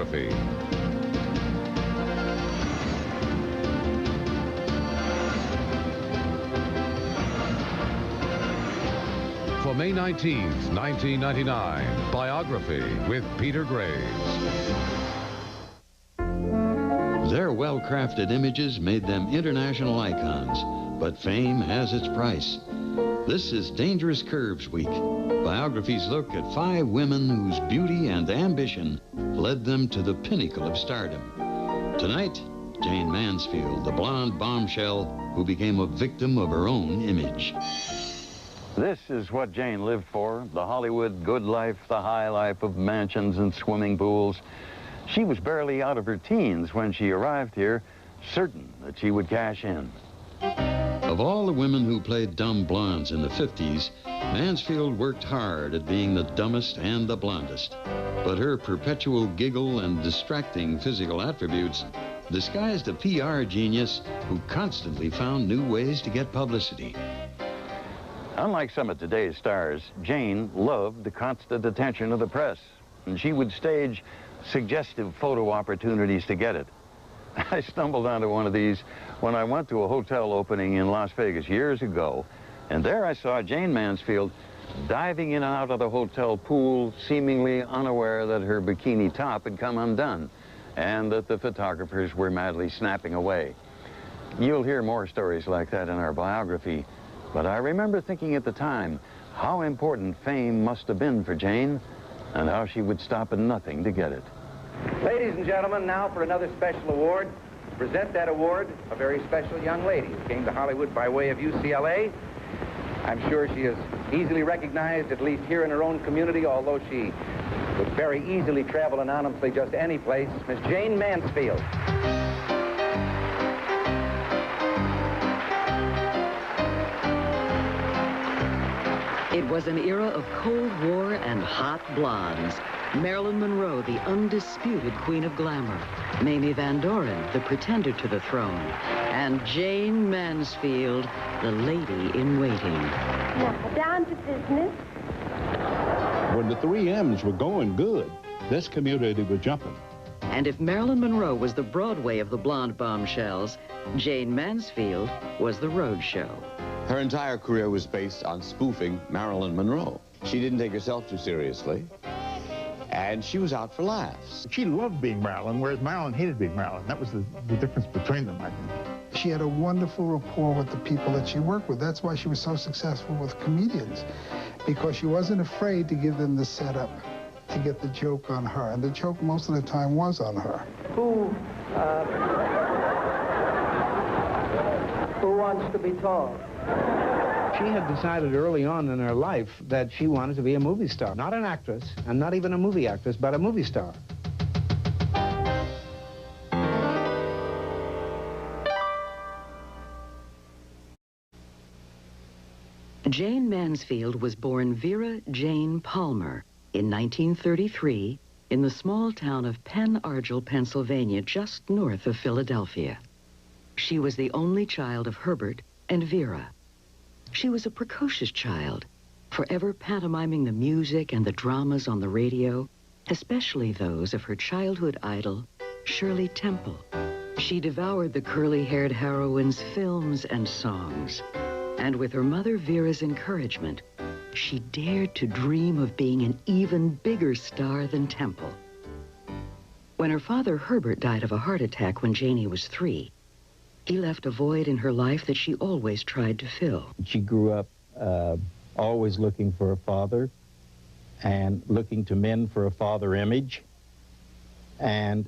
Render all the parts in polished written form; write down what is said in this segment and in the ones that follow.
Biography. For May 19th, 1999, Biography with Peter Graves. Their well-crafted images made them international icons, but fame has its price. This is Dangerous Curves Week. Biography's look at 5 women whose beauty and ambition led them to the pinnacle of stardom. Tonight, Jayne Mansfield, the blonde bombshell who became a victim of her own image. This is what Jayne lived for, the Hollywood good life, the high life of mansions and swimming pools. She was barely out of her teens when she arrived here, certain that she would cash in. Of all the women who played dumb blondes in the 50s, Mansfield worked hard at being the dumbest and the blondest. But her perpetual giggle and distracting physical attributes disguised a PR genius who constantly found new ways to get publicity. Unlike some of today's stars, Jayne loved the constant attention of the press, and she would stage suggestive photo opportunities to get it. I stumbled onto one of these when I went to a hotel opening in Las Vegas years ago, and there I saw Jayne Mansfield diving in and out of the hotel pool, seemingly unaware that her bikini top had come undone and that the photographers were madly snapping away. You'll hear more stories like that in our biography, but I remember thinking at the time how important fame must have been for Jayne and how she would stop at nothing to get it. Ladies and gentlemen, now for another special award. To present that award, a very special young lady who came to Hollywood by way of UCLA. I'm sure she is easily recognized, at least here in her own community, although she would very easily travel anonymously just any place. Miss Jayne Mansfield. It was an era of Cold War and hot blondes. Marilyn Monroe, the undisputed queen of glamour. Mamie Van Doren, the pretender to the throne. And Jayne Mansfield, the lady in waiting. Now, down to business. When the 3 M's were going good, this community was jumping. And if Marilyn Monroe was the Broadway of the blonde bombshells, Jayne Mansfield was the roadshow. Her entire career was based on spoofing Marilyn Monroe. She didn't take herself too seriously, and she was out for laughs. She loved being Marilyn, whereas Marilyn hated being Marilyn. That was the difference between them, I think. She had a wonderful rapport with the people that she worked with. That's why she was so successful with comedians, because she wasn't afraid to give them the setup to get the joke on her, and the joke most of the time was on her. Who wants to be tall? She had decided early on in her life that she wanted to be a movie star. Not an actress, and not even a movie actress, but a movie star. Jayne Mansfield was born Vera Jane Palmer in 1933 in the small town of Penn Argyll, Pennsylvania, just north of Philadelphia. She was the only child of Herbert and Vera. She was a precocious child, forever pantomiming the music and the dramas on the radio, especially those of her childhood idol, Shirley Temple. She devoured the curly-haired heroine's films and songs. And with her mother Vera's encouragement, she dared to dream of being an even bigger star than Temple. When her father Herbert died of a heart attack when Janie was 3, he left a void in her life that she always tried to fill. She grew up always looking for a father and looking to men for a father image. And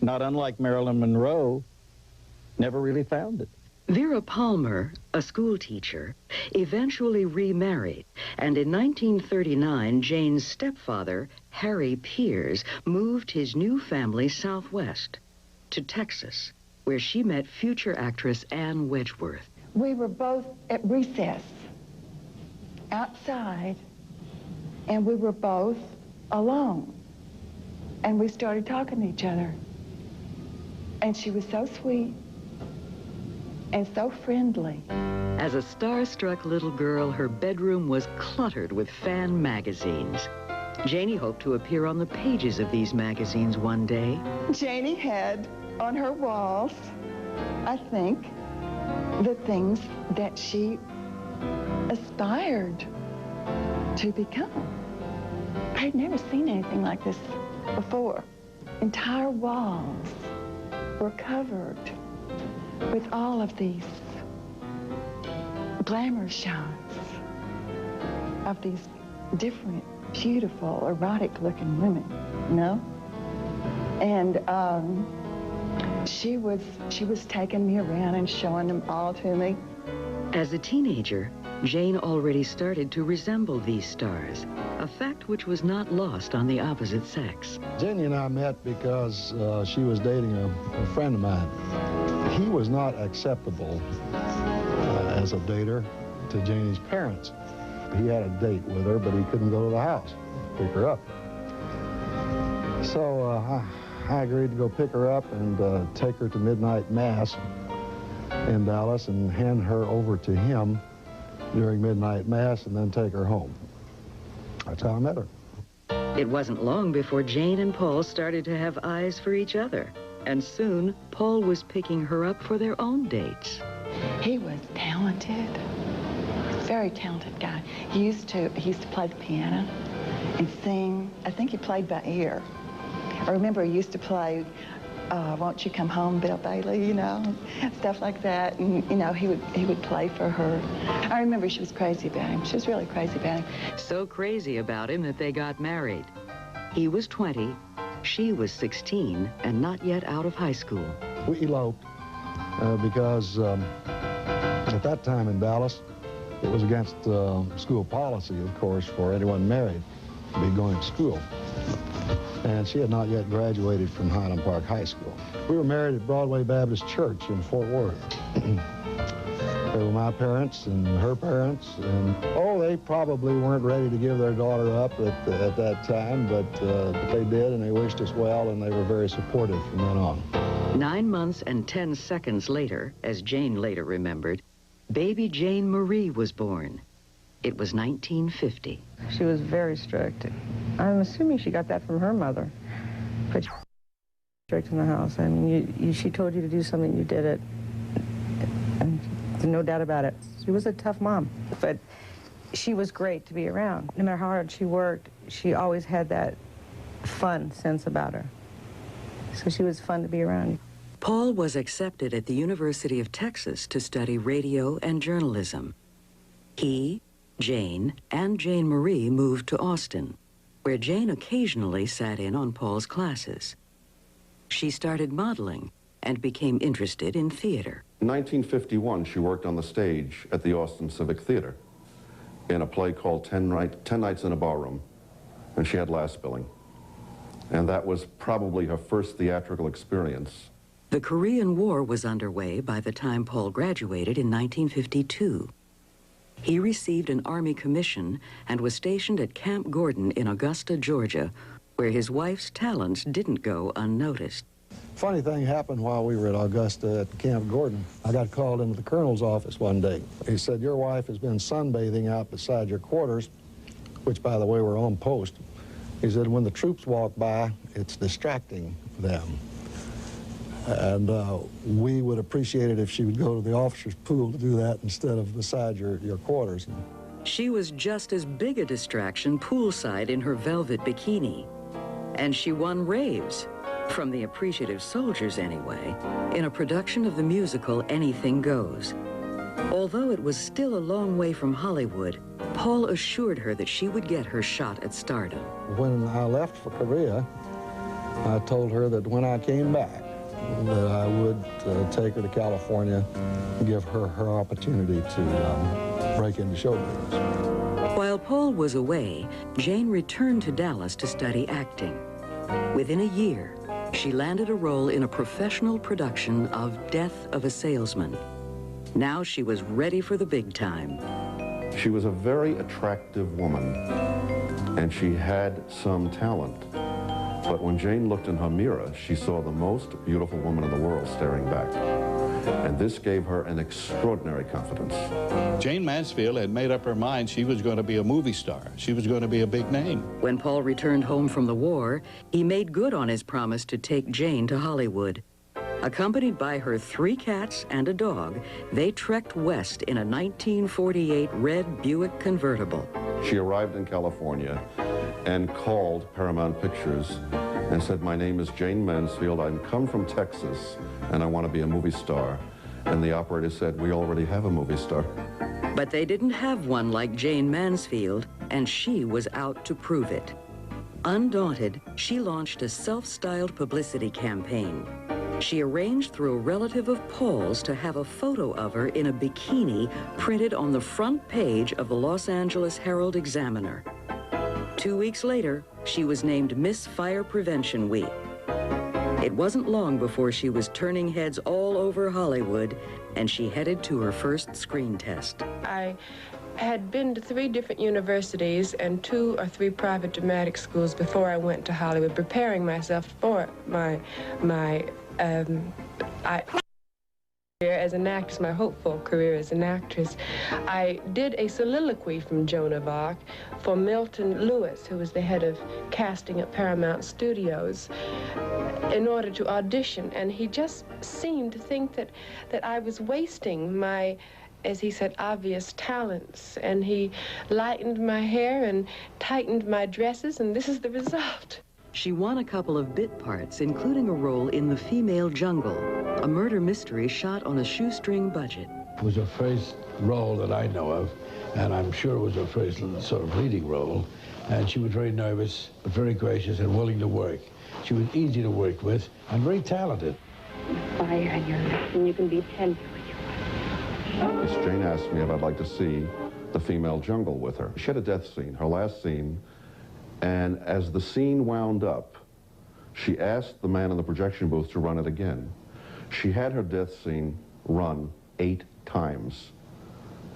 not unlike Marilyn Monroe, never really found it. Vera Palmer, a school teacher, eventually remarried, and in 1939, Jane's stepfather, Harry Piers, moved his new family southwest to Texas, where she met future actress Ann Wedgeworth. We were both at recess outside, and we were both alone. And we started talking to each other. And she was so sweet and so friendly. As a starstruck little girl, her bedroom was cluttered with fan magazines. Janie hoped to appear on the pages of these magazines one day. Janie had on her walls, I think, the things that she aspired to become. I had never seen anything like this before. Entire walls were covered with all of these glamour shots of these different, beautiful, erotic-looking women, you know? And she was taking me around and showing them all to me. As a teenager, Jane already started to resemble these stars, a fact which was not lost on the opposite sex. Janie and I met because she was dating a friend of mine. He was not acceptable as a dater to Janie's parents. He had a date with her, but he couldn't go to the house, pick her up. So I agreed to go pick her up and take her to midnight mass in Dallas and hand her over to him during midnight mass and then take her home. That's how I met her. It wasn't long before Jane and Paul started to have eyes for each other. And soon, Paul was picking her up for their own dates. He was talented, very talented guy. He used to play the piano and sing. I think he played by ear. I remember he used to play Won't You Come Home, Bill Bailey, you know, stuff like that. And, you know, he would play for her. I remember she was crazy about him. She was really crazy about him. So crazy about him that they got married. He was 20, she was 16, and not yet out of high school. We eloped because at that time in Dallas, it was against school policy, of course, for anyone married to be going to school. And she had not yet graduated from Highland Park High School. We were married at Broadway Baptist Church in Fort Worth. They were my parents and her parents, and they probably weren't ready to give their daughter up at that time, but they did, and they wished us well, and they were very supportive from then on. 9 months and 10 seconds later, as Jane later remembered, baby Jayne-Marie was born. It was 1950. She was very strict. I'm assuming she got that from her mother. But she was strict in the house. I mean, she told you to do something, you did it. And there's no doubt about it. She was a tough mom. But she was great to be around. No matter how hard she worked, she always had that fun sense about her. So she was fun to be around. Paul was accepted at the University of Texas to study radio and journalism. He, Jane, and Jayne-Marie moved to Austin, where Jane occasionally sat in on Paul's classes. She started modeling and became interested in theater. In 1951, she worked on the stage at the Austin Civic Theater in a play called 10 Nights in a Barroom, and she had last billing. And that was probably her first theatrical experience. The Korean War was underway by the time Paul graduated in 1952. He received an Army commission and was stationed at Camp Gordon in Augusta, Georgia, where his wife's talents didn't go unnoticed. Funny thing happened while we were at Augusta at Camp Gordon. I got called into the colonel's office one day. He said, your wife has been sunbathing out beside your quarters, which, by the way, were on post. He said, when the troops walk by, it's distracting them. And we would appreciate it if she would go to the officers' pool to do that instead of beside your quarters. She was just as big a distraction poolside in her velvet bikini. And she won raves, from the appreciative soldiers anyway, in a production of the musical Anything Goes. Although it was still a long way from Hollywood, Paul assured her that she would get her shot at stardom. When I left for Korea, I told her that when I came back, that I would take her to California and give her her opportunity to break into show business. While Paul was away, Jane returned to Dallas to study acting. Within a year, she landed a role in a professional production of Death of a Salesman. Now she was ready for the big time. She was a very attractive woman, and she had some talent. But when Jane looked in her mirror, she saw the most beautiful woman in the world staring back. And this gave her an extraordinary confidence. Jayne Mansfield had made up her mind she was going to be a movie star. She was going to be a big name. When Paul returned home from the war, he made good on his promise to take Jayne to Hollywood. Accompanied by her 3 cats and a dog, they trekked west in a 1948 red Buick convertible. She arrived in California and called Paramount Pictures and said, "My name is Jayne Mansfield. I come from Texas, and I want to be a movie star." And the operator said, "We already have a movie star." But they didn't have one like Jayne Mansfield, and she was out to prove it. Undaunted, she launched a self-styled publicity campaign. She arranged through a relative of Paul's to have a photo of her in a bikini printed on the front page of the Los Angeles Herald-Examiner. 2 weeks later, she was named Miss Fire Prevention Week. It wasn't long before she was turning heads all over Hollywood, and she headed to her first screen test. I had been to 3 different universities and 2 or 3 private dramatic schools before I went to Hollywood, preparing myself for my career as an actress, my hopeful career as an actress. I did a soliloquy from Joan of Arc for Milton Lewis, who was the head of casting at Paramount Studios, in order to audition, and he just seemed to think that I was wasting my, as he said, obvious talents, and he lightened my hair and tightened my dresses, and this is the result. She won a couple of bit parts, including a role in The Female Jungle, a murder mystery shot on a shoestring budget. It was her first role that I know of, and I'm sure it was her first sort of leading role. And she was very nervous, but very gracious and willing to work. She was easy to work with and very talented. Fire in your lips, and you can be tender with your Miss Jayne asked me if I'd like to see The Female Jungle with her. She had a death scene, her last scene, and as the scene wound up, she asked the man in the projection booth to run it again. She had her death scene run 8 times,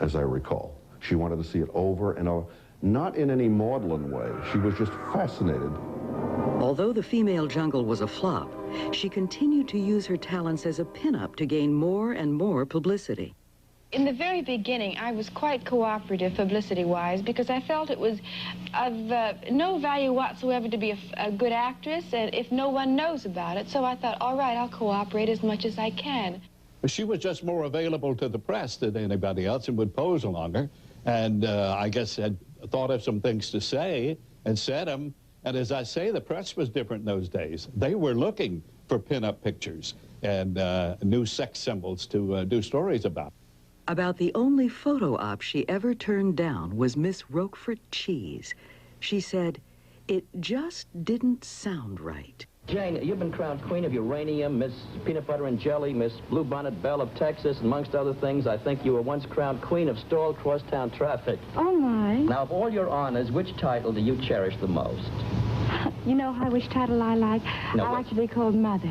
as I recall. She wanted to see it over and over, not in any maudlin way. She was just fascinated. Although The Female Jungle was a flop, she continued to use her talents as a pinup to gain more and more publicity. In the very beginning, I was quite cooperative publicity-wise because I felt it was of no value whatsoever to be a good actress and if no one knows about it. So I thought, all right, I'll cooperate as much as I can. She was just more available to the press than anybody else and would pose longer. And I guess had thought of some things to say and said them. And as I say, the press was different in those days. They were looking for pin-up pictures and new sex symbols to do stories about. About the only photo op she ever turned down was Miss Roquefort Cheese. She said, "It just didn't sound right." Jayne, you've been crowned Queen of Uranium, Miss Peanut Butter and Jelly, Miss Bluebonnet Belle of Texas, and amongst other things, I think you were once crowned Queen of Stalled Crosstown Traffic. Oh, my. Now, of all your honors, which title do you cherish the most? You know which title I like? No, I like to be called Mother.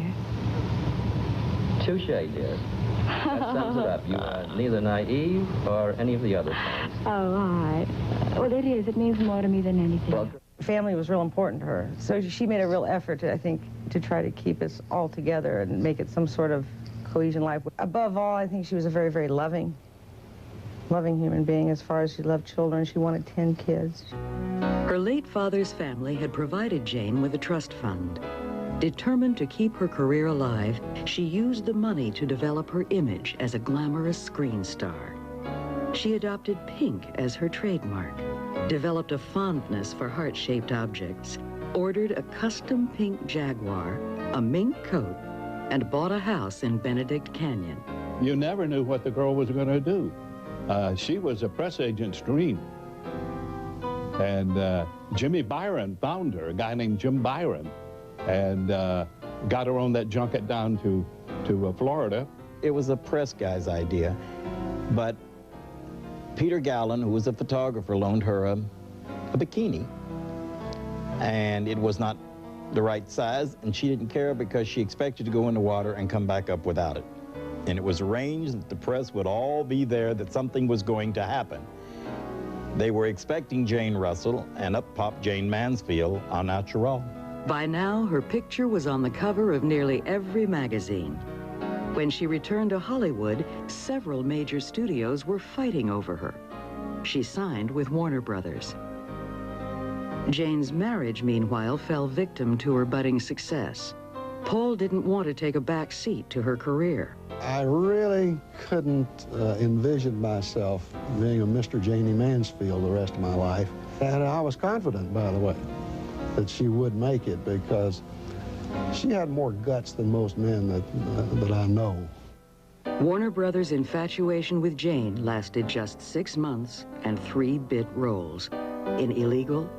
Touche, dear. That sums it up. You are neither naive or any of the other things. Oh, all right. Well, it is. It means more to me than anything. Well, family was real important to her. So she made a real effort, I think, to try to keep us all together and make it some sort of cohesion life. Above all, I think she was a very, very loving human being as far as she loved children. She wanted 10 kids. Her late father's family had provided Jayne with a trust fund. Determined to keep her career alive, she used the money to develop her image as a glamorous screen star. She adopted pink as her trademark, developed a fondness for heart-shaped objects, ordered a custom pink Jaguar, a mink coat, and bought a house in Benedict Canyon. You never knew what the girl was going to do. She was a press agent's dream. And Jimmy Byron found her, a guy named Jim Byron, and got her on that junket down to Florida. It was a press guy's idea, but Peter Gallen, who was a photographer, loaned her a bikini, and it was not the right size, and she didn't care because she expected to go in the water and come back up without it. And it was arranged that the press would all be there, that something was going to happen. They were expecting Jane Russell, and up popped Jayne Mansfield au naturel. By now, her picture was on the cover of nearly every magazine. When she returned to Hollywood, several major studios were fighting over her. She signed with Warner Brothers. Jayne's marriage, meanwhile, fell victim to her budding success. Paul didn't want to take a back seat to her career. I really couldn't envision myself being a Mr. Jayne Mansfield the rest of my life. And I was confident, by the way, that she would make it because she had more guts than most men that I know. Warner Brothers' infatuation with Jayne lasted just 6 months and 3 bit roles in Illegal,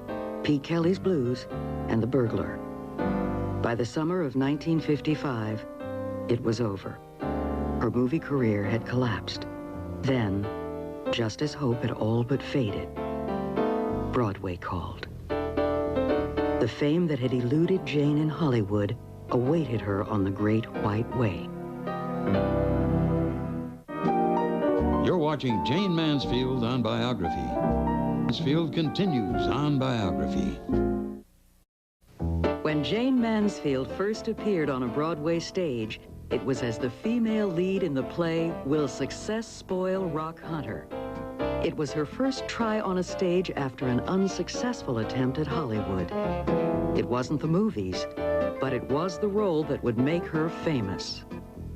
Pete Kelly's Blues, and The Burglar. By the summer of 1955, it was over. Her movie career had collapsed. Then, just as hope had all but faded, Broadway called. The fame that had eluded Jayne in Hollywood awaited her on the Great White Way. You're watching Jayne Mansfield on Biography. Mansfield continues on Biography. When Jayne Mansfield first appeared on a Broadway stage, it was as the female lead in the play, Will Success Spoil Rock Hunter? It was her first try on a stage after an unsuccessful attempt at Hollywood. It wasn't the movies, but it was the role that would make her famous.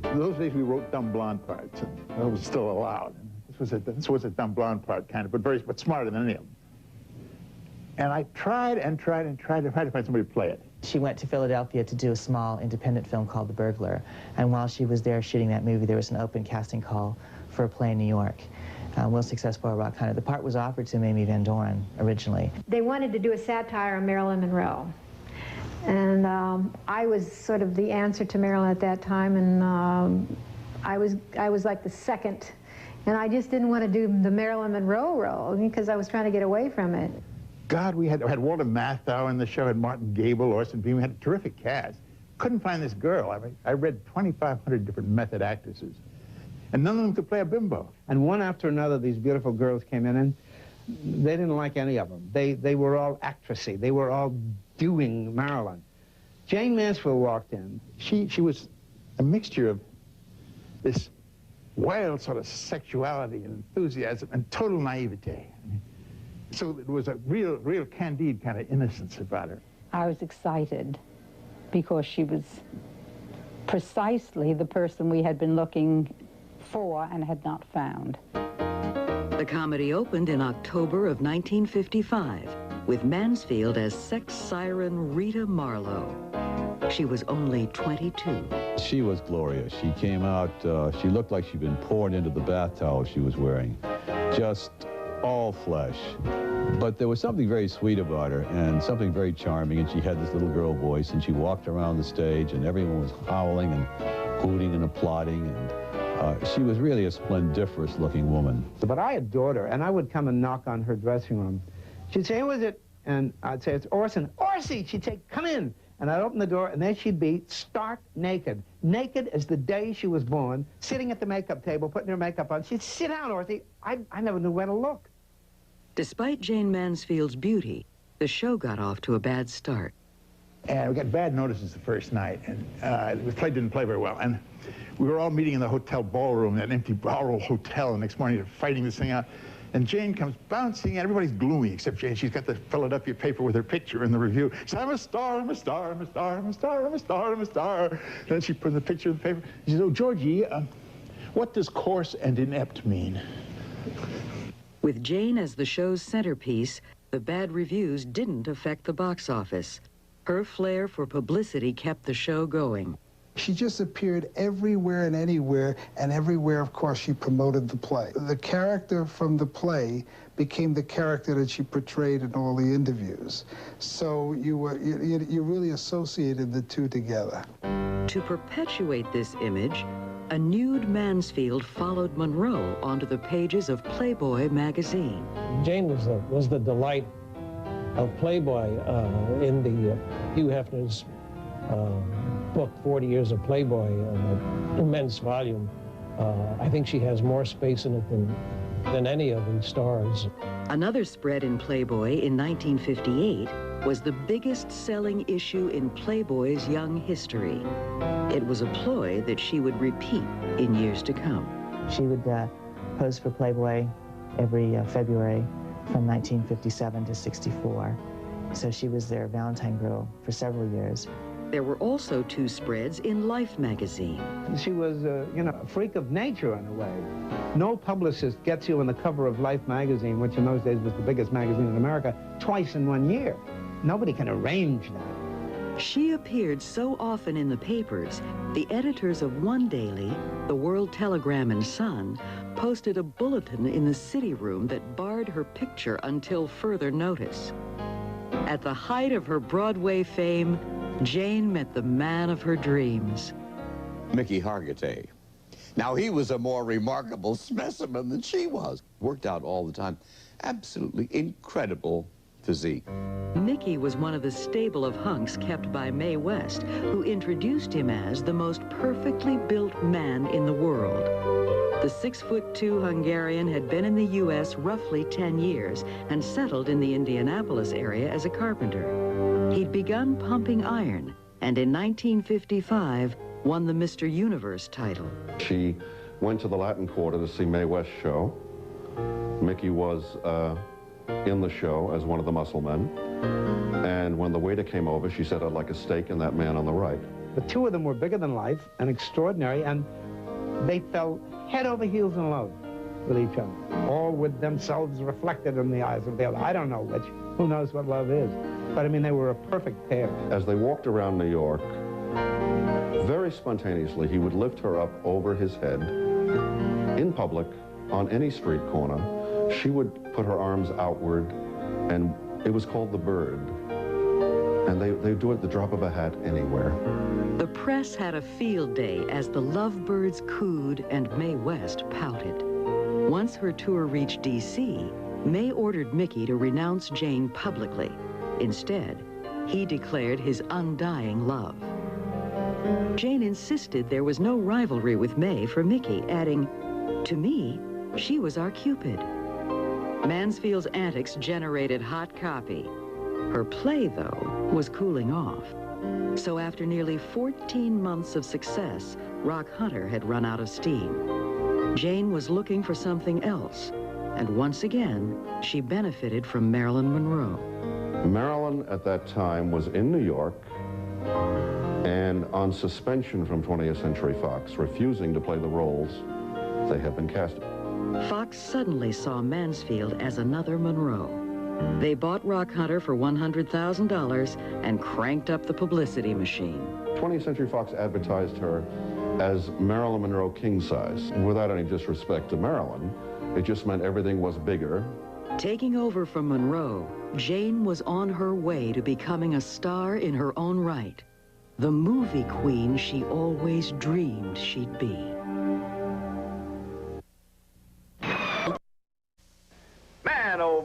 In those days, we wrote dumb blonde parts, and that was still allowed. This was a dumb blonde part, kind of, but smarter than any of them. And I tried and tried and tried to find somebody to play it. She went to Philadelphia to do a small independent film called The Burglar, and while she was there shooting that movie, there was an open casting call for a play in New York. Will Success Spoil Rock Hunter. The part was offered to Mamie Van Doren originally. They wanted to do a satire on Marilyn Monroe. And I was sort of the answer to Marilyn at that time, and I was like the second. And I just didn't want to do the Marilyn Monroe role because I was trying to get away from it. God, we had Walter Matthau in the show, had Martin Gable, Orson Bean. We had a terrific cast. Couldn't find this girl. I mean, I read 2,500 different method actresses, and none of them could play a bimbo. And one after another, these beautiful girls came in, and they didn't like any of them. They were all actressy. They were all doing Marilyn. Jayne Mansfield walked in. She was a mixture of this wild sort of sexuality and enthusiasm and total naivete. So it was a real candid kind of innocence about her. I was excited because she was precisely the person we had been looking for and had not found. The comedy opened in October of 1955 with Mansfield as sex siren Rita Marlowe. She was only 22. She was glorious. She came out, she looked like she'd been poured into the bath towel she was wearing. Just all flesh. But there was something very sweet about her and something very charming, and she had this little girl voice, and she walked around the stage and everyone was howling and hooting and applauding, and she was really a splendiferous looking woman. But I adored her, and I would come and knock on her dressing room. She'd say, "Who is it?" And I'd say, "It's Orson." "Orsie!" She'd say, "Come in." And I'd open the door, and there she'd be, stark naked. Naked as the day she was born, sitting at the makeup table, putting her makeup on. She'd sit down, Orsie. I never knew where to look. Despite Jayne Mansfield's beauty, the show got off to a bad start. And we got bad notices the first night, and the play didn't play very well. And we were all meeting in the hotel ballroom, that empty ballroom hotel, the next morning they're fighting this thing out. And Jayne comes bouncing, and everybody's gloomy except Jayne. She's got the Philadelphia paper with her picture in the review. She says, "I'm a star, I'm a star, I'm a star, I'm a star, I'm a star, I'm a star." And then she put the picture in the paper. She says, "Oh, Georgie, what does coarse and inept mean?" With Jayne as the show's centerpiece, the bad reviews didn't affect the box office. Her flair for publicity kept the show going. She just appeared everywhere and anywhere, and everywhere, of course, she promoted the play. The character from the play became the character that she portrayed in all the interviews. So you really associated the two together. To perpetuate this image, a nude Mansfield followed Monroe onto the pages of Playboy magazine. Jayne was the delight of Playboy in the Hugh Hefner's book, 40 Years of Playboy, an immense volume. I think she has more space in it than any of the stars. Another spread in Playboy in 1958 was the biggest-selling issue in Playboy's young history. It was a ploy that she would repeat in years to come. She would pose for Playboy every February from 1957 to 64. So she was their Valentine girl for several years. There were also 2 spreads in Life magazine. She was, you know, a freak of nature in a way. No publicist gets you on the cover of Life magazine, which in those days was the biggest magazine in America, twice in 1 year. Nobody can arrange that. She appeared so often in the papers, the editors of one daily, the World Telegram and Sun, posted a bulletin in the city room that barred her picture until further notice. At the height of her Broadway fame, Jayne met the man of her dreams. Mickey Hargitay. Now, he was a more remarkable specimen than she was. Worked out all the time. Absolutely incredible physique. Mickey was one of the stable of hunks kept by Mae West, who introduced him as the most perfectly built man in the world. The 6'2" Hungarian had been in the U.S. roughly 10 years and settled in the Indianapolis area as a carpenter. He'd begun pumping iron, and in 1955 won the Mr. Universe title. She went to the Latin Quarter to see Mae West's show. Mickey was in the show as one of the muscle men. And when the waiter came over, she said, "I'd like a steak and that man on the right." The 2 of them were bigger than life and extraordinary, and they fell head over heels in love with each other, all with themselves reflected in the eyes of the other. I don't know which. Who knows what love is? But I mean, they were a perfect pair. As they walked around New York, very spontaneously, he would lift her up over his head in public on any street corner. She would put her arms outward, and it was called the bird. And they do it at the drop of a hat anywhere. The press had a field day as the lovebirds cooed and Mae West pouted. Once her tour reached D.C., Mae ordered Mickey to renounce Jayne publicly. Instead, he declared his undying love. Jayne insisted there was no rivalry with Mae for Mickey, adding, "To me, she was our Cupid." Mansfield's antics generated hot copy. Her play, though, was cooling off. So after nearly 14 months of success, Rock Hunter had run out of steam. Jayne was looking for something else, and once again, she benefited from Marilyn Monroe. Marilyn, at that time, was in New York and on suspension from 20th Century Fox, refusing to play the roles they had been casted. Fox suddenly saw Mansfield as another Monroe. They bought Rock Hunter for $100,000 and cranked up the publicity machine. 20th Century Fox advertised her as Marilyn Monroe king size. Without any disrespect to Marilyn, it just meant everything was bigger. Taking over from Monroe, Jayne was on her way to becoming a star in her own right. The movie queen she always dreamed she'd be.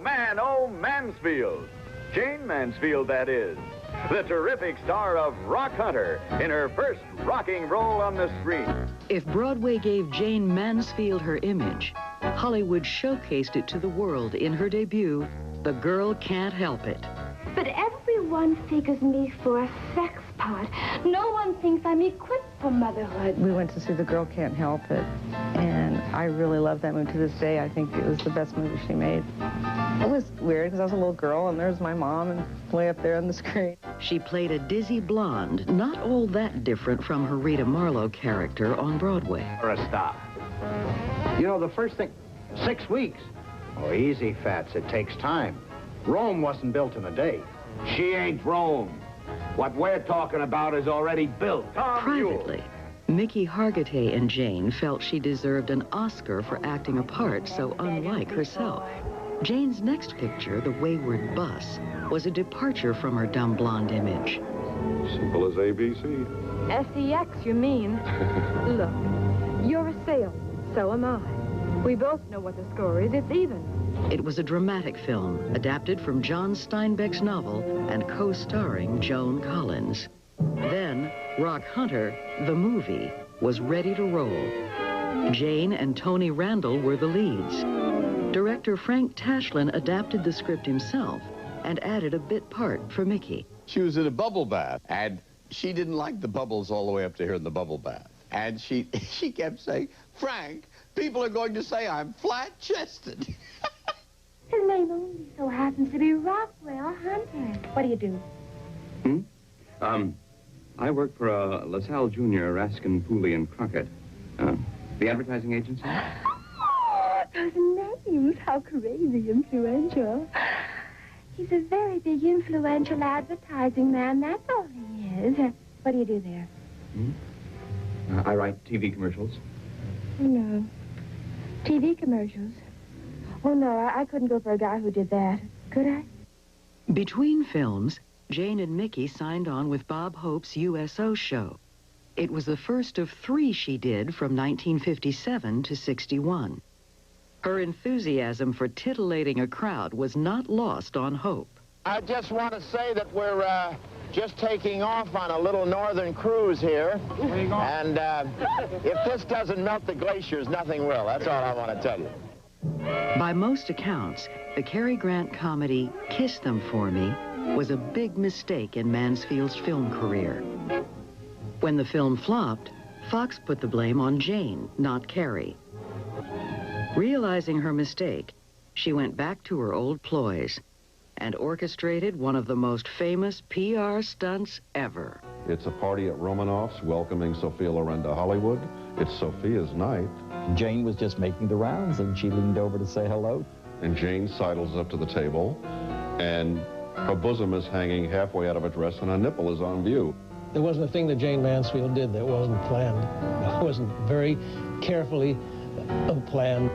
Man, oh, Mansfield. Jayne Mansfield, that is. The terrific star of Rock Hunter in her first rocking role on the screen. If Broadway gave Jayne Mansfield her image, Hollywood showcased it to the world in her debut, The Girl Can't Help It. But everyone figures me for a sex part. No one thinks I'm equipped for motherhood. We went to see The Girl Can't Help It, and I really love that movie to this day. I think it was the best movie she made. It was weird because I was a little girl and there's my mom and way up there on the screen. She played a dizzy blonde, not all that different from her Rita Marlowe character on Broadway. For a stop. You know, the first thing, 6 weeks. Oh, easy, Fats, it takes time. Rome wasn't built in a day. She ain't Rome. What we're talking about is already built. Privately, Mickey Hargitay and Jayne felt she deserved an Oscar for acting a part so unlike herself. Jayne's next picture, The Wayward Bus, was a departure from her dumb blonde image. Simple as ABC. S-E-X, you mean? Look, you're a salesman, so am I. We both know what the score is. It's even. It was a dramatic film, adapted from John Steinbeck's novel and co-starring Joan Collins. Then, Rock Hunter, the movie, was ready to roll. Jayne and Tony Randall were the leads. Director Director Frank Tashlin adapted the script himself and added a bit part for Mickey. She was in a bubble bath, and she didn't like the bubbles all the way up to here in the bubble bath. And she kept saying, Frank, people are going to say I'm flat-chested. His name only so happens to be Rockwell Hunter. What do you do? I work for LaSalle Jr., Raskin, Pooley, and Crockett. The advertising agency? Oh, those names, how crazy influential. He's a very big, influential advertising man, that's all he is. What do you do there? I write TV commercials. No. TV commercials? Oh, no, I couldn't go for a guy who did that. Could I? Between films, Jane and Mickey signed on with Bob Hope's USO show. It was the first of 3 she did from 1957 to 61. Her enthusiasm for titillating a crowd was not lost on Hope. I just want to say that we're just taking off on a little northern cruise here. Where you going? And if this doesn't melt the glaciers, nothing will. That's all I want to tell you. By most accounts, the Cary Grant comedy Kiss Them For Me was a big mistake in Mansfield's film career. When the film flopped, Fox put the blame on Jane, not Cary. Realizing her mistake, she went back to her old ploys and orchestrated one of the most famous PR stunts ever. It's a party at Romanoff's welcoming Sophia Loren to Hollywood. It's Sophia's night. Jane was just making the rounds, and she leaned over to say hello. And Jane sidles up to the table, and her bosom is hanging halfway out of a dress, and her nipple is on view. There wasn't a thing that Jayne Mansfield did that wasn't planned. It wasn't very carefully planned.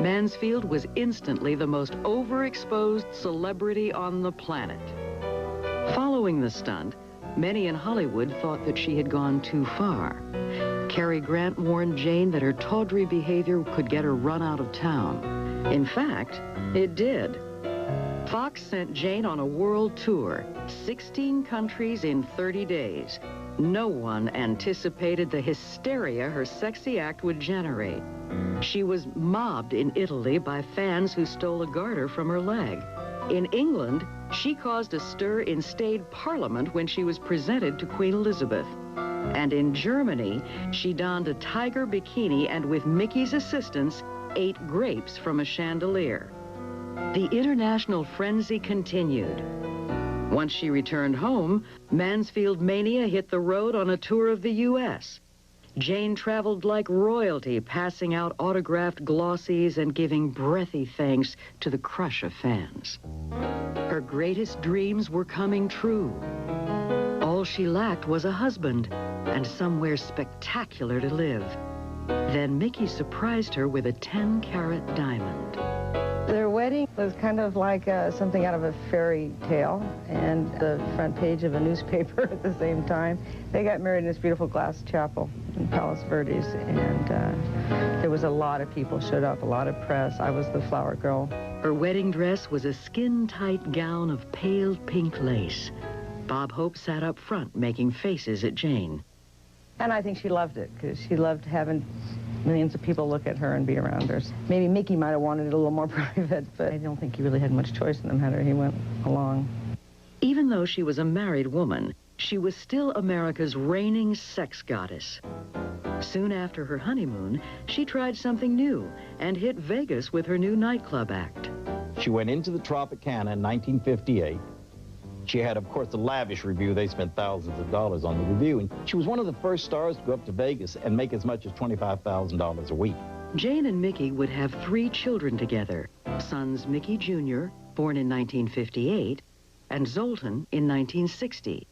Mansfield was instantly the most overexposed celebrity on the planet. Following the stunt, many in Hollywood thought that she had gone too far. Cary Grant warned Jane that her tawdry behavior could get her run out of town. In fact, it did. Fox sent Jane on a world tour, 16 countries in 30 days. No one anticipated the hysteria her sexy act would generate. She was mobbed in Italy by fans who stole a garter from her leg. In England, she caused a stir in staid parliament when she was presented to Queen Elizabeth. And in Germany, she donned a tiger bikini and with Mickey's assistance, ate grapes from a chandelier. The international frenzy continued. Once she returned home, Mansfield mania hit the road on a tour of the U.S. Jane traveled like royalty, passing out autographed glossies and giving breathy thanks to the crush of fans. Her greatest dreams were coming true. All she lacked was a husband and somewhere spectacular to live. Then Mickey surprised her with a 10-carat diamond. Their wedding was kind of like something out of a fairy tale and the front page of a newspaper at the same time. They got married in this beautiful glass chapel in Palos Verdes, and there was a lot of people showed up, a lot of press. I was the flower girl. Her wedding dress was a skin-tight gown of pale pink lace. Bob Hope sat up front making faces at Jane. And I think she loved it, because she loved having millions of people look at her and be around her. Maybe Mickey might have wanted it a little more private, but I don't think he really had much choice in the matter. He went along. Even though she was a married woman, she was still America's reigning sex goddess. Soon after her honeymoon, she tried something new and hit Vegas with her new nightclub act. She went into the Tropicana in 1958. She had, of course, a lavish review. They spent thousands of dollars on the review. And she was one of the first stars to go up to Vegas and make as much as $25,000 a week. Jane and Mickey would have 3 children together. Sons Mickey Jr., born in 1958, and Zoltan in 1960.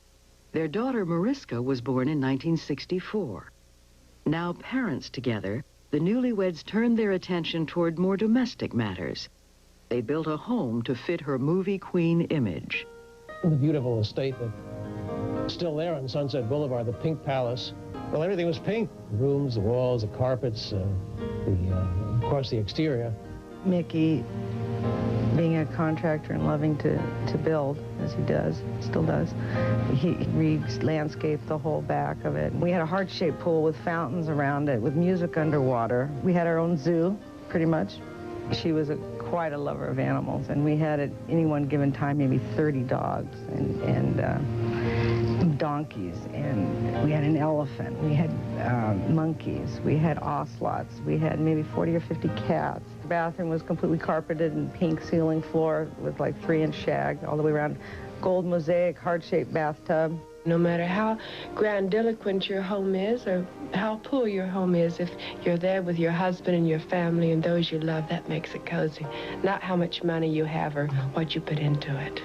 Their daughter Mariska was born in 1964. Now parents together, the newlyweds turned their attention toward more domestic matters. They built a home to fit her movie queen image. The beautiful estate that's still there on Sunset Boulevard, the Pink Palace. Well, everything was pink. The rooms, the walls, the carpets, of course, the exterior. Mickey, being a contractor and loving to build, as he does, still does, he re-landscaped the whole back of it. We had a heart-shaped pool with fountains around it, with music underwater. We had our own zoo, pretty much. She was quite a lover of animals, and we had at any one given time maybe 30 dogs and donkeys, and we had an elephant, we had monkeys, we had ocelots, we had maybe 40 or 50 cats. The bathroom was completely carpeted and pink ceiling floor with like 3-inch shag all the way around, gold mosaic, heart-shaped bathtub. No matter how grandiloquent your home is or how poor your home is, if you're there with your husband and your family and those you love, that makes it cozy. Not how much money you have or what you put into it.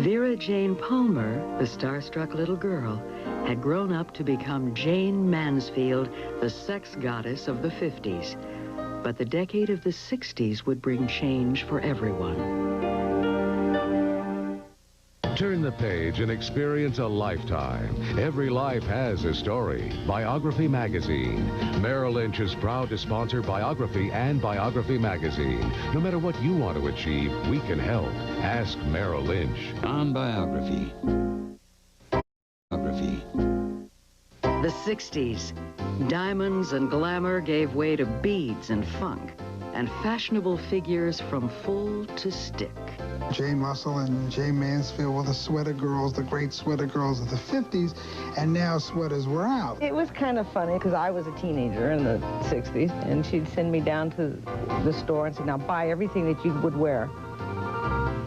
Vera Jane Palmer, the starstruck little girl, had grown up to become Jayne Mansfield, the sex goddess of the 50s. But the decade of the 60s would bring change for everyone. Turn the page and experience a lifetime. Every life has a story. Biography Magazine. Merrill Lynch is proud to sponsor Biography and Biography Magazine. No matter what you want to achieve, we can help. Ask Merrill Lynch. On Biography. Biography. The 60s. Diamonds and glamour gave way to beads and funk, and fashionable figures from full to stick. Jane Russell and Jayne Mansfield were the sweater girls, the great sweater girls of the 50s, and now sweaters were out. It was kind of funny because I was a teenager in the 60s, and she'd send me down to the store and say, now buy everything that you would wear.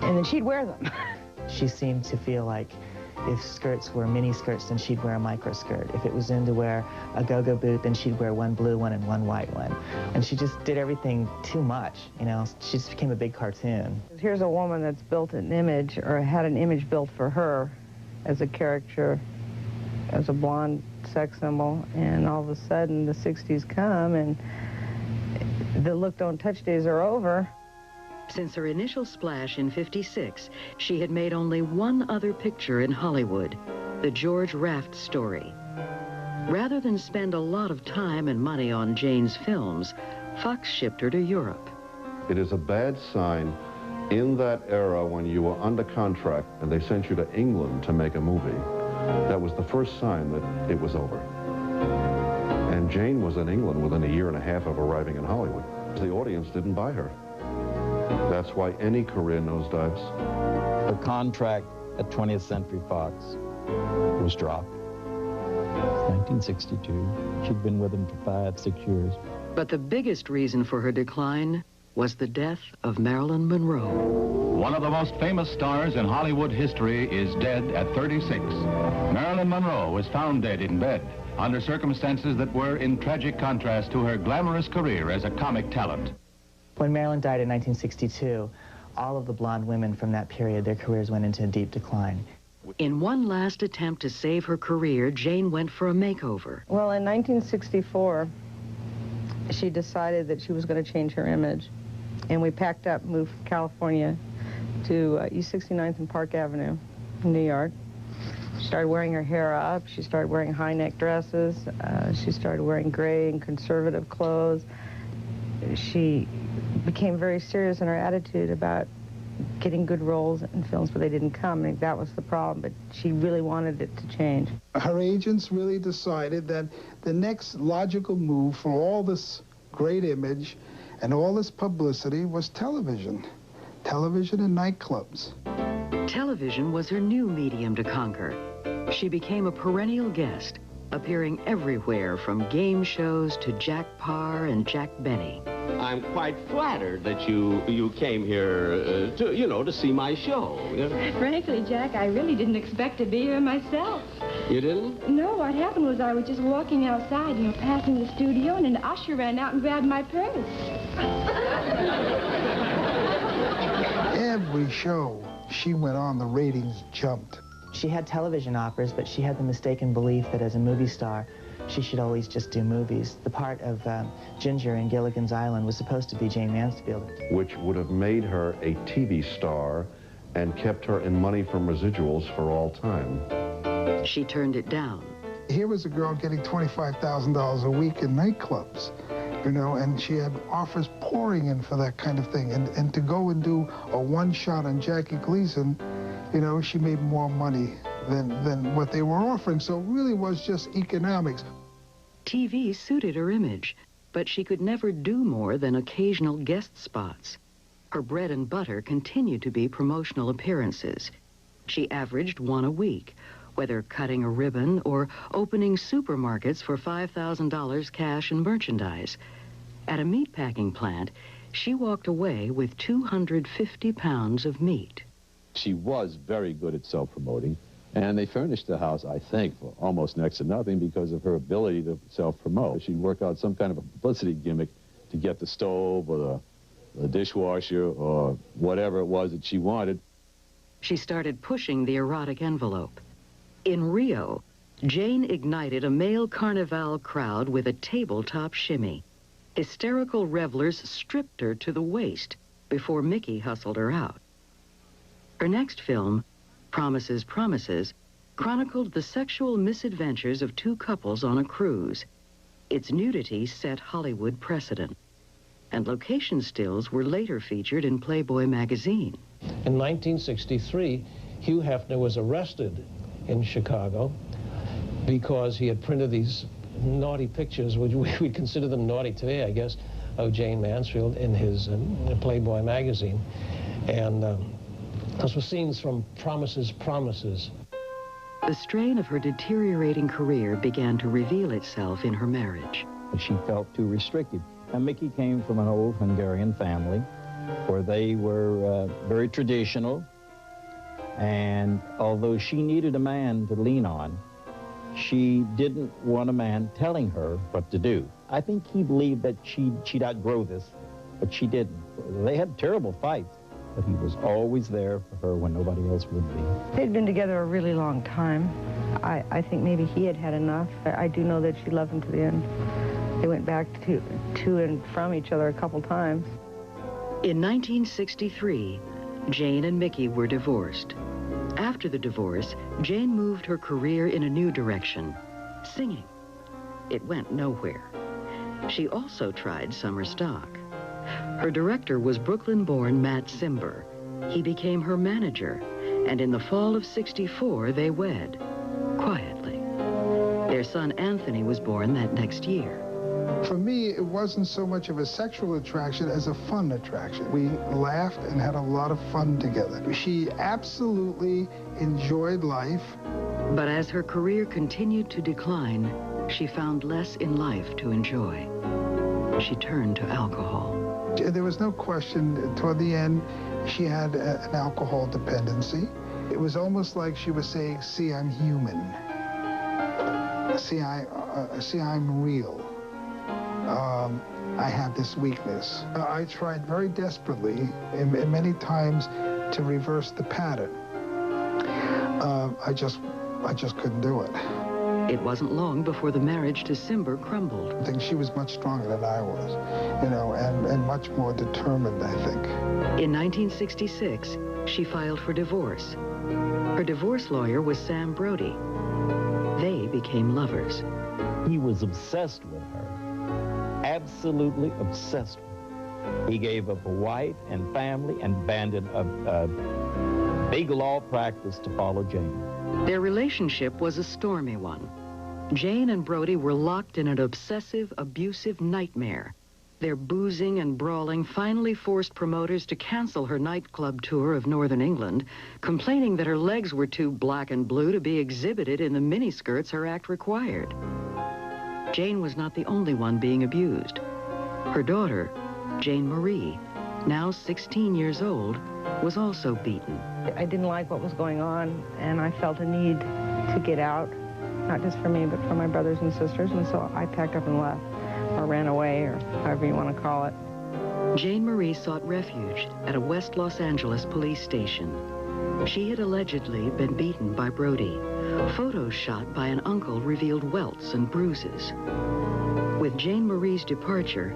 And then she'd wear them. She seemed to feel like if skirts were mini skirts, then she'd wear a micro skirt. If it was in to wear a go-go boot, then she'd wear one blue one and one white one. And she just did everything too much, you know. She just became a big cartoon. Here's a woman that's built an image, or had an image built for her as a caricature, as a blonde sex symbol, and all of a sudden the 60s come and the look don't touch days are over. Since her initial splash in '56, she had made only one other picture in Hollywood, the George Raft story. Rather than spend a lot of time and money on Jane's films, Fox shipped her to Europe. It is a bad sign in that era when you were under contract and they sent you to England to make a movie. That was the first sign that it was over. And Jane was in England within a year and a half of arriving in Hollywood. The audience didn't buy her. That's why any career nosedives. Her contract at 20th Century Fox was dropped. 1962. She'd been with him for 5-6 years. But the biggest reason for her decline was the death of Marilyn Monroe. One of the most famous stars in Hollywood history is dead at 36. Marilyn Monroe was found dead in bed under circumstances that were in tragic contrast to her glamorous career as a comic talent. When Marilyn died in 1962, all of the blonde women from that period, their careers went into a deep decline. In one last attempt to save her career, Jane went for a makeover. Well, in 1964, she decided that she was going to change her image. And we packed up, moved from California to East 69th and Park Avenue in New York. She started wearing her hair up. She started wearing high-neck dresses. She started wearing gray and conservative clothes. She became very serious in her attitude about getting good roles in films, but they didn't come. I think that was the problem, but she really wanted it to change. Her agents really decided that the next logical move for all this great image and all this publicity was television. Television and nightclubs. Television was her new medium to conquer. She became a perennial guest, appearing everywhere from game shows to Jack Parr and Jack Benny. I'm quite flattered that you came here to see my show. Frankly, Jack, I really didn't expect to be here myself. You didn't? No, what happened was I was just walking outside, passing the studio, and an usher ran out and grabbed my purse. Every show she went on, the ratings jumped. She had television offers, but she had the mistaken belief that as a movie star, she should always just do movies. The part of Ginger in Gilligan's Island was supposed to be Jayne Mansfield. Which would have made her a TV star and kept her in money from residuals for all time. She turned it down. Here was a girl getting $25,000 a week in nightclubs, and she had offers pouring in for that kind of thing. And to go and do a one-shot on Jackie Gleason, she made more money than what they were offering. So it really was just economics. TV suited her image, but she could never do more than occasional guest spots. Her bread and butter continued to be promotional appearances. She averaged one a week, whether cutting a ribbon or opening supermarkets for $5,000 cash and merchandise. At a meatpacking plant, she walked away with 250 pounds of meat. She was very good at self-promoting, and they furnished the house, I think, for almost next to nothing because of her ability to self-promote. She'd work out some kind of a publicity gimmick to get the stove or the dishwasher or whatever it was that she wanted. She started pushing the erotic envelope. In Rio, Jayne ignited a male carnival crowd with a tabletop shimmy. Hysterical revelers stripped her to the waist before Mickey hustled her out. Her next film, Promises, Promises, chronicled the sexual misadventures of two couples on a cruise. Its nudity set Hollywood precedent, and location stills were later featured in Playboy magazine. In 1963, Hugh Hefner was arrested in Chicago because he had printed these naughty pictures, which we consider them naughty today, I guess, of Jayne Mansfield in his Playboy magazine. And those were scenes from Promises, Promises. The strain of her deteriorating career began to reveal itself in her marriage. She felt too restricted. And Mickey came from an old Hungarian family where they were very traditional. And although she needed a man to lean on, she didn't want a man telling her what to do. I think he believed that she'd outgrow this, but she didn't. They had terrible fights, but he was always there for her when nobody else would be. They'd been together a really long time. I think maybe he had had enough. I do know that she loved him to the end. They went back to and from each other a couple times. In 1963, Jayne and Mickey were divorced. After the divorce, Jayne moved her career in a new direction, singing. It went nowhere. She also tried summer stock. Her director was Brooklyn-born Matt Cimber. He became her manager, and in the fall of '64, they wed, quietly. Their son Anthony was born that next year. For me, it wasn't so much of a sexual attraction as a fun attraction. We laughed and had a lot of fun together. She absolutely enjoyed life. But as her career continued to decline, she found less in life to enjoy. She turned to alcohol. There was no question, toward the end, she had an alcohol dependency. It was almost like she was saying, see, I'm human. See, I'm real. I have this weakness. I tried very desperately, and many times, to reverse the pattern. I just couldn't do it. It wasn't long before the marriage to Cimber crumbled. I think she was much stronger than I was, you know, and much more determined, I think. In 1966, she filed for divorce. Her divorce lawyer was Sam Brody. They became lovers. He was obsessed with her. Absolutely obsessed with her. He gave up a wife and family and abandoned a big law practice to follow Jayne. Their relationship was a stormy one. Jayne and Brody were locked in an obsessive, abusive nightmare. Their boozing and brawling finally forced promoters to cancel her nightclub tour of Northern England, complaining that her legs were too black and blue to be exhibited in the miniskirts her act required. Jayne was not the only one being abused. Her daughter, Jayne-Marie, now 16 years old, was also beaten. I didn't like what was going on, and I felt a need to get out, not just for me, but for my brothers and sisters, and so I packed up and left, or ran away, or however you want to call it. Jayne-Marie sought refuge at a West Los Angeles police station. She had allegedly been beaten by Brody. Photos shot by an uncle revealed welts and bruises. With Jayne-Marie's departure,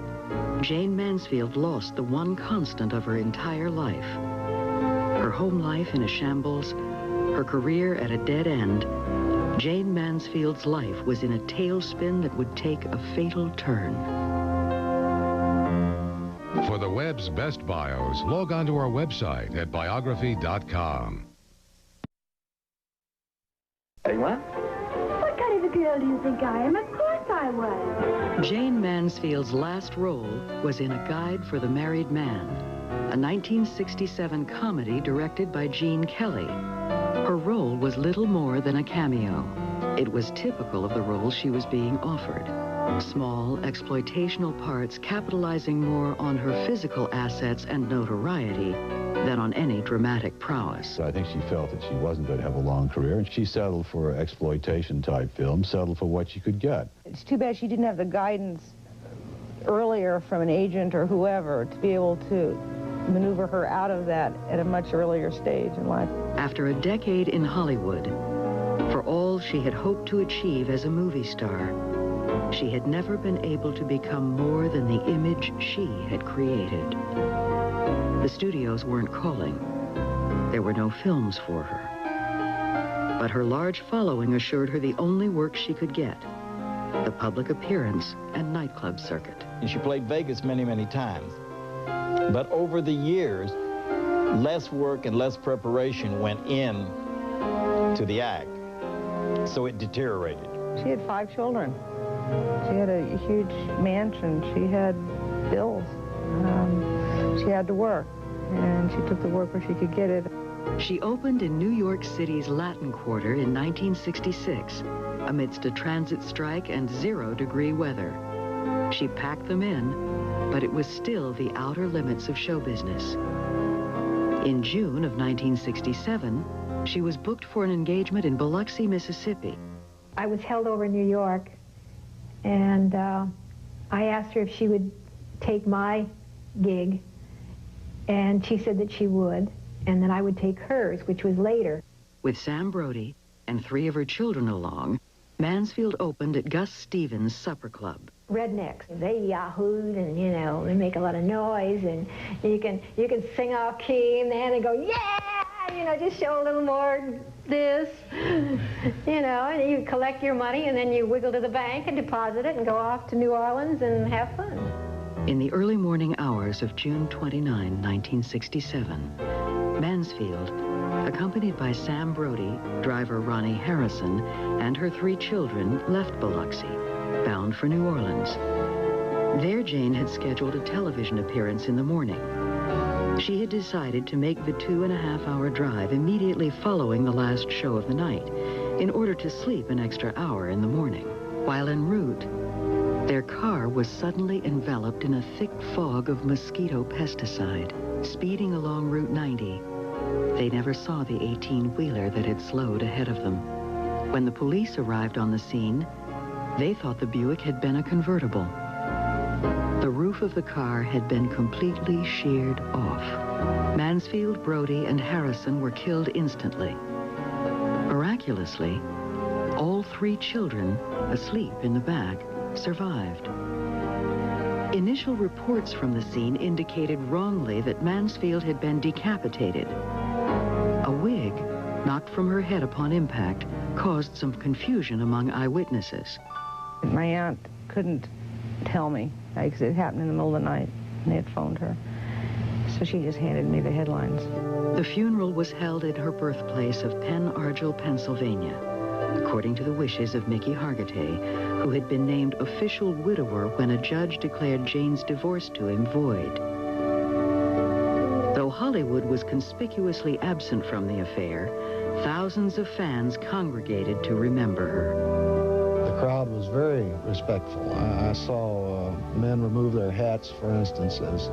Jayne Mansfield lost the one constant of her entire life. Her home life in a shambles, her career at a dead end, Jayne Mansfield's life was in a tailspin that would take a fatal turn. For the web's best bios, log on to our website at biography.com. What? What kind of a girl do you think I am? Of course I was. Jayne Mansfield's last role was in A Guide for the Married Man. a 1967 comedy directed by Gene Kelly. Her role was little more than a cameo. It was typical of the role she was being offered. Small, exploitational parts capitalizing more on her physical assets and notoriety than on any dramatic prowess. I think she felt that she wasn't going to have a long career, and she settled for exploitation-type films, settled for what she could get. It's too bad she didn't have the guidance earlier from an agent or whoever to be able to maneuver her out of that at a much earlier stage in life. After a decade in Hollywood, for all she had hoped to achieve as a movie star, she had never been able to become more than the image she had created. The studios weren't calling. There were no films for her. But her large following assured her the only work she could get, the public appearance and nightclub circuit. And she played Vegas many, many times. But over the years, less work and less preparation went in to the act. So it deteriorated. She had 5 children. She had a huge mansion. She had bills. She had to work, and she took the work where she could get it. She opened in New York City's Latin Quarter in 1966, amidst a transit strike and 0-degree weather. She packed them in, but it was still the outer limits of show business. In June of 1967, she was booked for an engagement in Biloxi, Mississippi. I was held over in New York, and I asked her if she would take my gig, and she said that she would, and that I would take hers, which was later. With Sam Brody and 3 of her children along, Mansfield opened at Gus Stevens' Supper Club. Rednecks, they yahooed, and you know, they make a lot of noise, and you can sing off key, and then they go, yeah, you know, just show a little more this, you know, and you collect your money, and then you wiggle to the bank and deposit it and go off to New Orleans and have fun. In the early morning hours of June 29, 1967, Mansfield, accompanied by Sam Brody, driver Ronnie Harrison, and her 3 children, left Biloxi, bound for New Orleans. There, Jayne had scheduled a television appearance in the morning. She had decided to make the 2.5-hour drive immediately following the last show of the night in order to sleep an extra hour in the morning. While en route, their car was suddenly enveloped in a thick fog of mosquito pesticide. Speeding along Route 90, they never saw the 18-wheeler that had slowed ahead of them. When the police arrived on the scene, they thought the Buick had been a convertible. The roof of the car had been completely sheared off. Mansfield, Brody, and Harrison were killed instantly. Miraculously, all 3 children, asleep in the back, survived. Initial reports from the scene indicated wrongly that Mansfield had been decapitated. A wig, knocked from her head upon impact, caused some confusion among eyewitnesses. My aunt couldn't tell me, because it happened in the middle of the night, and they had phoned her. So she just handed me the headlines. The funeral was held at her birthplace of Penn Argyl, Pennsylvania, according to the wishes of Mickey Hargitay, who had been named official widower when a judge declared Jayne's divorce to him void. Though Hollywood was conspicuously absent from the affair, thousands of fans congregated to remember her. The crowd was very respectful. I saw men remove their hats, for instance, as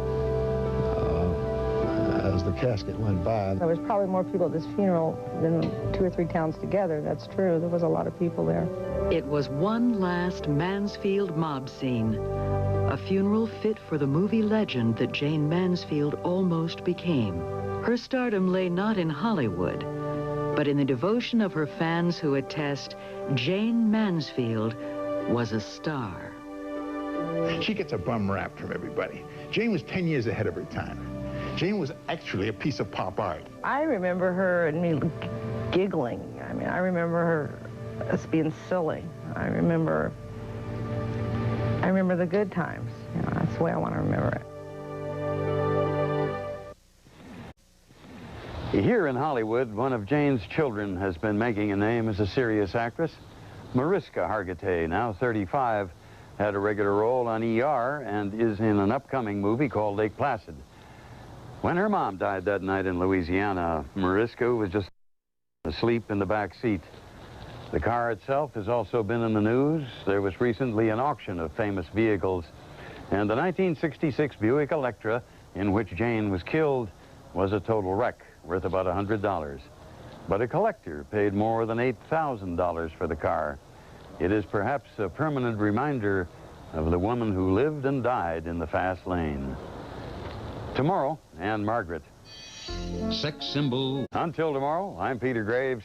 the casket went by. There was probably more people at this funeral than 2 or 3 towns together. That's true. There was a lot of people there. It was one last Mansfield mob scene, a funeral fit for the movie legend that Jayne Mansfield almost became. Her stardom lay not in Hollywood, but in the devotion of her fans who attest Jayne Mansfield was a star. She gets a bum rap from everybody. Jayne was 10 years ahead of her time. Jayne was actually a piece of pop art. I remember her and me giggling. I mean, I remember her as being silly. I remember the good times. You know, that's the way I want to remember it. Here in Hollywood, one of Jayne's children has been making a name as a serious actress. Mariska Hargitay, now 35, had a regular role on ER and is in an upcoming movie called Lake Placid. When her mom died that night in Louisiana, Mariska was just asleep in the back seat. The car itself has also been in the news. There was recently an auction of famous vehicles, and the 1966 Buick Electra, in which Jayne was killed, was a total wreck, worth about $100. But a collector paid more than $8,000 for the car. It is perhaps a permanent reminder of the woman who lived and died in the fast lane. Tomorrow, Anne Margaret. Sex symbol. Until tomorrow, I'm Peter Graves.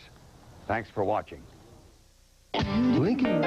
Thanks for watching. Lincoln.